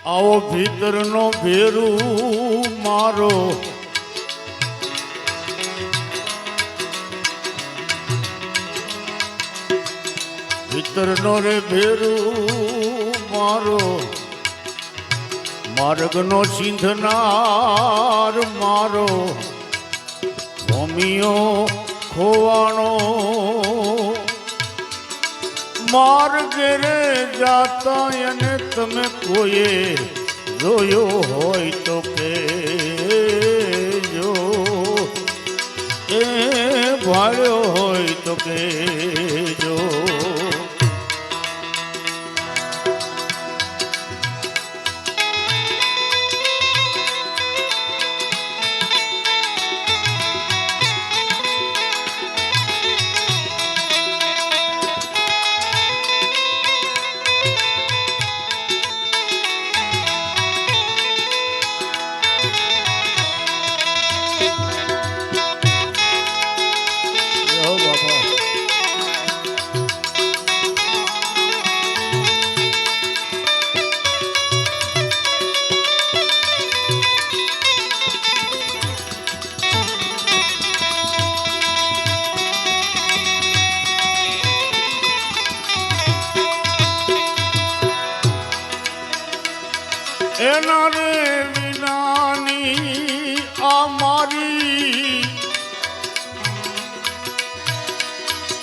આવો ભીતરનો ભેરું મારો ભીતરનો રે ભેરું મારો માર્ગનો સિંધનાર મારો ભૂમિયો ખોવાણો માર્ગે રે જાતા અને તમે કોઈએ જોયો હોય તો કેજો એ ભાળ્યો હોય તો કેજો એના રે વિનાની આ મારી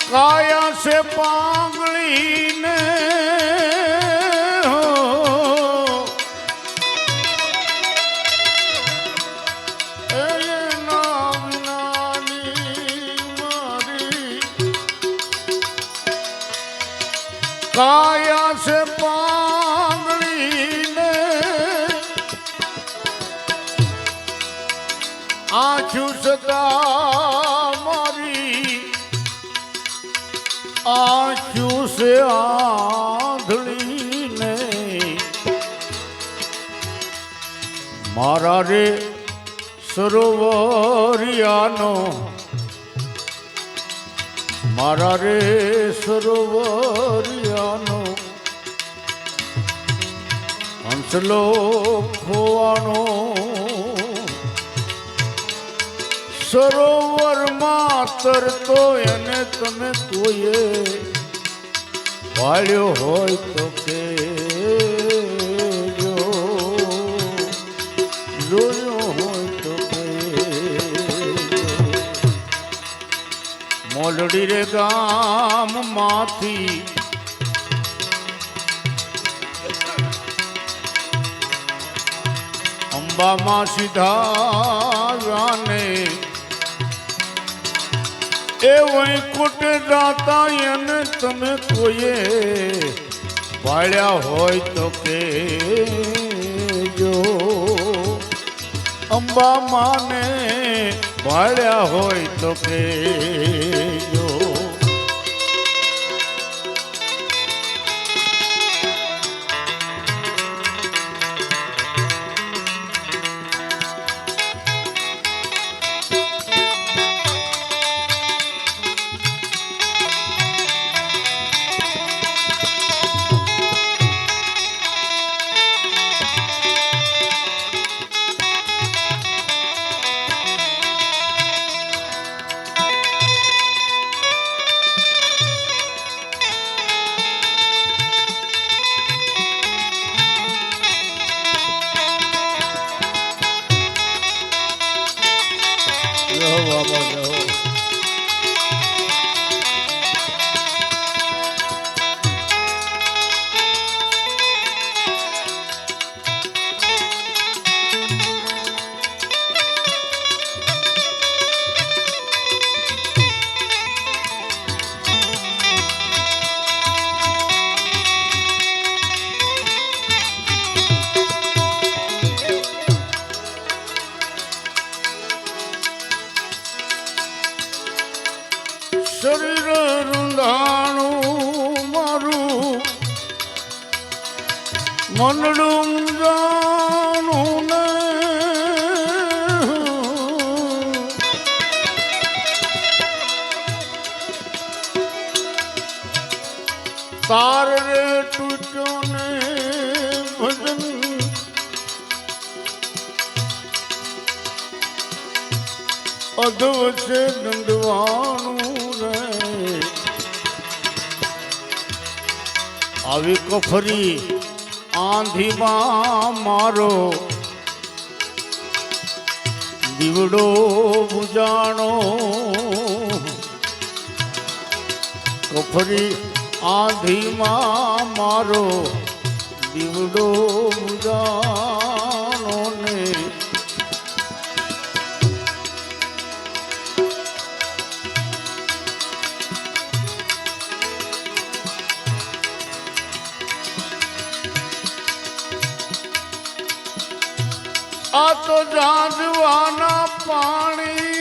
કાયા છે પાંગળીને એના વિનાની મારી કાયા છે આંખું સદા મારી આંખું સે આંધળીને મારા રે સરોવરિયાનો મારા રે સરોવરિયાનો હંસલો ખોવાનો સરોવરમાં તરતો એને તમે કોઈએ વાળ્યો હોય તો કેજો જોયો હોય તો કેજો મોલડી રે ગામમાંથી અંબામાં સીધા જાને એ વૈકુંઠ જાતા એને તમે કોઈએ વાળ્યા હોય તો કેજો અંબા માને વાળ્યા હોય તો કેજો શરીર રૂંધાણું મારું મનડું જાણું ને તાર રે તૂટ્યો ને ભજન અધવસે દંડવાનું રે આવી કફરી આંધીમાં મારો દીવડો બુજાણો કફરી આંધીમાં મારો દીવડો બુજાણો ને આ તો જાજવાના પાણી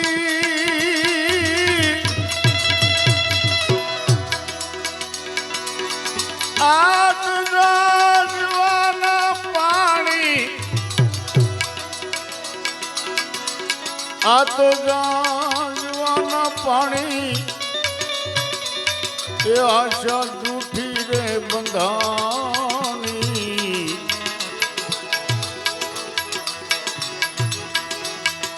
આ તો જાજવાના પાણી આ તો જાજવાના પાણી એ આશા જૂઠી રે બંધા